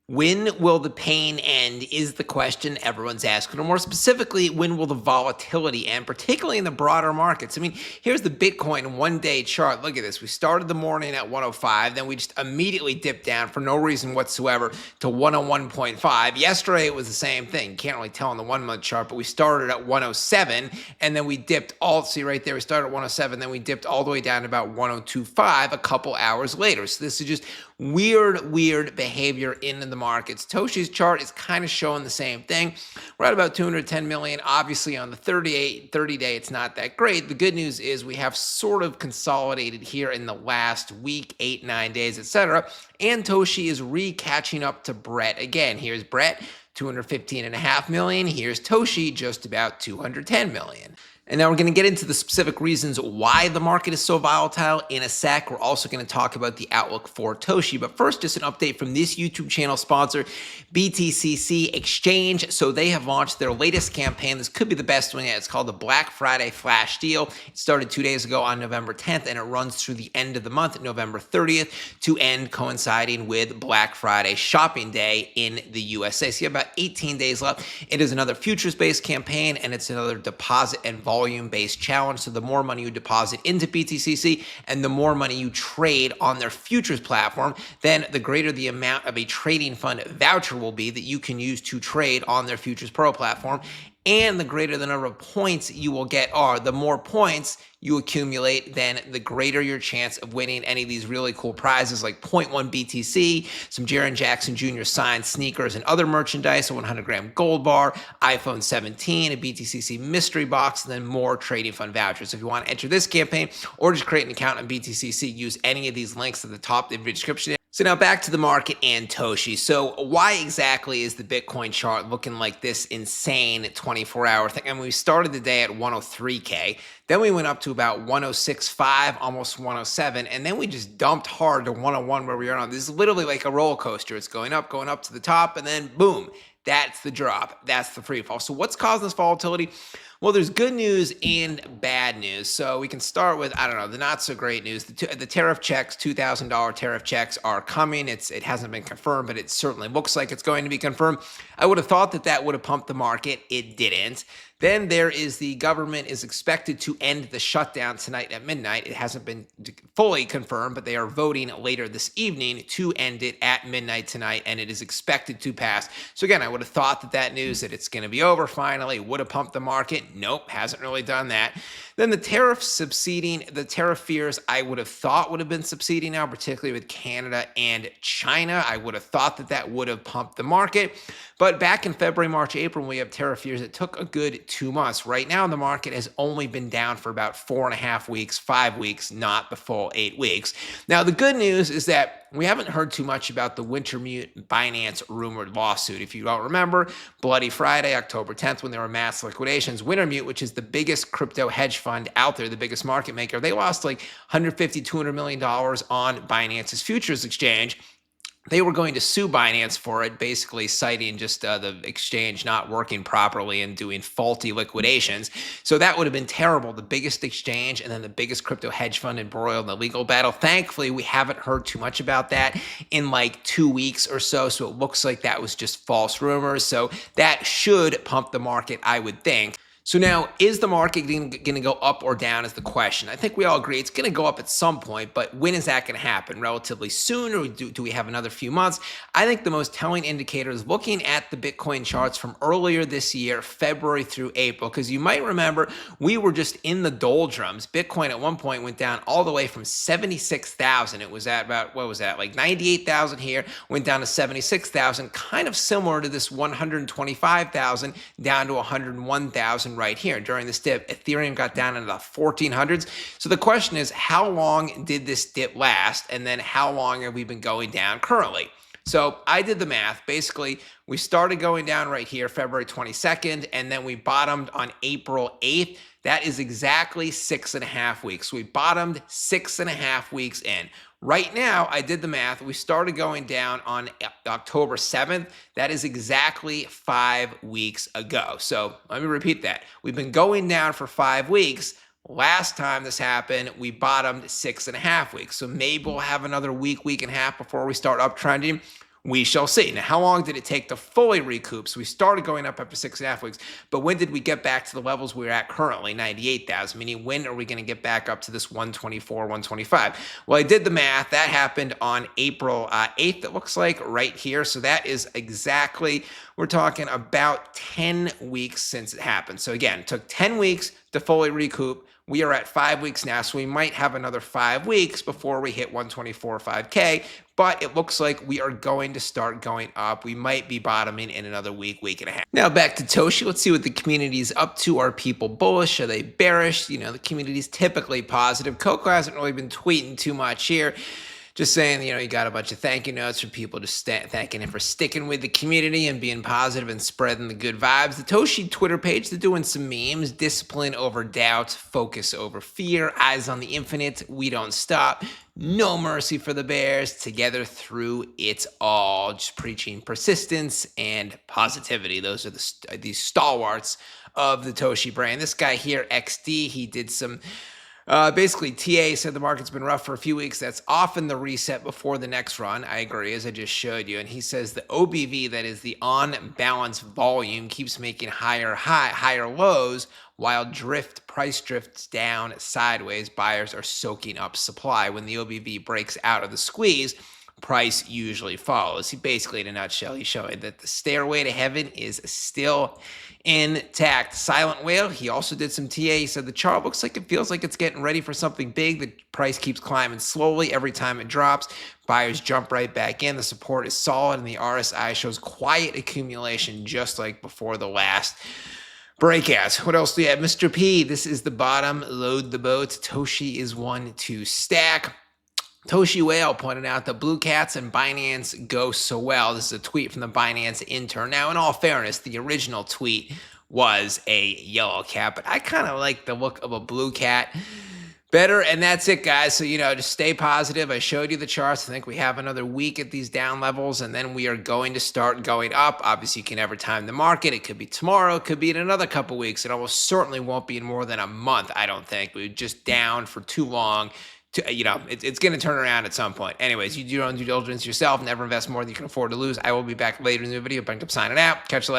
When will the pain end is the question everyone's asking. Or more specifically, when will the volatility end, particularly in the broader markets? I mean, here's the Bitcoin one-day chart. Look at this. We started the morning at 105, then we just immediately dipped down for no reason whatsoever to 101.5. Yesterday, it was the same thing. You can't really tell on the one-month chart, but we started at 107, and then we dipped see right there, we started at 107, then we dipped all the way down to about 102.5 a couple hours later. So this is just weird behavior in the markets. Toshi's chart is kind of showing the same thing. We're at about 210 million. Obviously, on the 30-day, it's not that great. The good news is we have sort of consolidated here in the last week, 8-9 days, etc. And Toshi is catching up to Brett again. Here's Brett, 215.5 million. Here's Toshi, just about 210 million. And now we're going to get into the specific reasons why the market is so volatile in a sec. We're also going to talk about the outlook for Toshi. But first, just an update from this YouTube channel sponsor, BTCC Exchange. So they have launched their latest campaign. This could be the best one yet. It's called the Black Friday Flash Deal. It started 2 days ago on November 10th, and it runs through the end of the month, November 30th, to end coinciding with Black Friday shopping day in the USA. So you have about 18 days left. It is another futures-based campaign, and it's another deposit and volume-based challenge. So the more money you deposit into BTCC and the more money you trade on their futures platform, then the greater the amount of a trading fund voucher will be that you can use to trade on their Futures Pro platform. And the greater the number of points you will get are, the more points you accumulate, then the greater your chance of winning any of these really cool prizes like 0.1 BTC, some Jaren Jackson Jr. signed sneakers and other merchandise, a 100-gram gold bar, iPhone 17, a BTCC mystery box, and then more trading fund vouchers. So if you want to enter this campaign or just create an account on BTCC, use any of these links at the top of the description. So now back to the market and Toshi. So why exactly is the Bitcoin chart looking like this insane 24-hour thing? I mean, we started the day at 103K, then we went up to about 106.5, almost 107, and then we just dumped hard to 101 where we are now. This is literally like a roller coaster. It's going up to the top, and then boom, that's the drop. That's the free fall. So what's causing this volatility? Well, there's good news and bad news. So we can start with, I don't know, the not so great news. The tariff checks, $2,000 tariff checks are coming. It hasn't been confirmed, but it certainly looks like it's going to be confirmed. I would have thought that would have pumped the market. It didn't. Then there is the government is expected to end the shutdown tonight at midnight. It hasn't been fully confirmed, but they are voting later this evening to end it at midnight tonight, and it is expected to pass. So again, I would have thought that news that it's going to be over finally would have pumped the market. Nope, hasn't really done that. Then the tariff fears I would have thought would have been subsiding now, particularly with Canada and China. I would have thought that would have pumped the market. But back in February, March, April, when we have tariff fears, it took a good 2 months. Right now, the market has only been down for about 4.5 weeks, 5 weeks, not the full 8 weeks. Now, the good news is that we haven't heard too much about the Wintermute Binance rumored lawsuit. If you don't remember, Bloody Friday, October 10th, when there were mass liquidations, Wintermute, which is the biggest crypto hedge fund out there, the biggest market maker, they lost like $150, $200 million on Binance's futures exchange. They were going to sue Binance for it, basically citing just the exchange not working properly and doing faulty liquidations. So that would have been terrible. The biggest exchange and then the biggest crypto hedge fund embroiled in the legal battle. Thankfully, we haven't heard too much about that in like 2 weeks or so. So it looks like that was just false rumors. So that should pump the market, I would think. So now, is the market going to go up or down is the question. I think we all agree it's going to go up at some point, but when is that going to happen? Relatively soon, or do we have another few months? I think the most telling indicator is looking at the Bitcoin charts from earlier this year, February through April, because you might remember we were just in the doldrums. Bitcoin at one point went down all the way from 76,000. It was at about, what was that, like 98,000 here, went down to 76,000, kind of similar to this 125,000 down to 101,000 right here. During this dip, Ethereum got down into the 1400s. So the question is, how long did this dip last? And then how long have we been going down currently? So I did the math. Basically, we started going down right here, February 22nd, and then we bottomed on April 8th. That is exactly 6.5 weeks. We bottomed 6.5 weeks in. Right now, I did the math. We started going down on October 7th. That is exactly 5 weeks ago. So let me repeat that. We've been going down for 5 weeks. Last time this happened, we bottomed 6.5 weeks. So maybe we'll have another week and a half before we start uptrending. We shall see. Now, how long did it take to fully recoup? So we started going up after 6.5 weeks, but when did we get back to the levels we're at currently, 98,000? Meaning, when are we going to get back up to this 124, 125? Well, I did the math. That happened on April 8th, it looks like, right here. So that is exactly, we're talking about 10 weeks since it happened. So again, it took 10 weeks to fully recoup. We are at 5 weeks now, so we might have another 5 weeks before we hit 124.5K, but it looks like we are going to start going up. We might be bottoming in another week, week and a half. Now back to Toshi. Let's see what the community is up to. Are people bullish? Are they bearish? You know, the community is typically positive. Coco hasn't really been tweeting too much here. Just saying, you know, you got a bunch of thank you notes from people just thanking him for sticking with the community and being positive and spreading the good vibes. The Toshi Twitter page, they're doing some memes. Discipline over doubt, focus over fear, eyes on the infinite, we don't stop. No mercy for the bears, together through it all. Just preaching persistence and positivity. Those are these stalwarts of the Toshi brand. This guy here, XD, he did some... basically, TA said the market's been rough for a few weeks. That's often the reset before the next run. I agree, as I just showed you. And he says the OBV, that is the on-balance volume, keeps making higher lows, while price drifts down sideways. Buyers are soaking up supply. When the OBV breaks out of the squeeze, price usually follows. He basically, in a nutshell, he's showing that the stairway to heaven is still intact. Silent Whale, he also did some TA. He said the chart looks like it feels like it's getting ready for something big. The price keeps climbing slowly every time it drops. Buyers jump right back in. The support is solid, and the RSI shows quiet accumulation just like before the last breakout. What else do we have? Mr. P, this is the bottom. Load the boat. Toshi is one to stack. Toshi Whale pointed out that Blue Cats and Binance go so well. This is a tweet from the Binance intern. Now, in all fairness, the original tweet was a yellow cat, but I kind of like the look of a blue cat better. And that's it, guys. So, you know, just stay positive. I showed you the charts. I think we have another week at these down levels, and then we are going to start going up. Obviously, you can never time the market. It could be tomorrow. It could be in another couple weeks. It almost certainly won't be in more than a month, I don't think. We're just down for too long. You know, it's going to turn around at some point. Anyways, you do your own due diligence yourself. Never invest more than you can afford to lose. I will be back later in the video. Bencrypto signing out. Catch you later.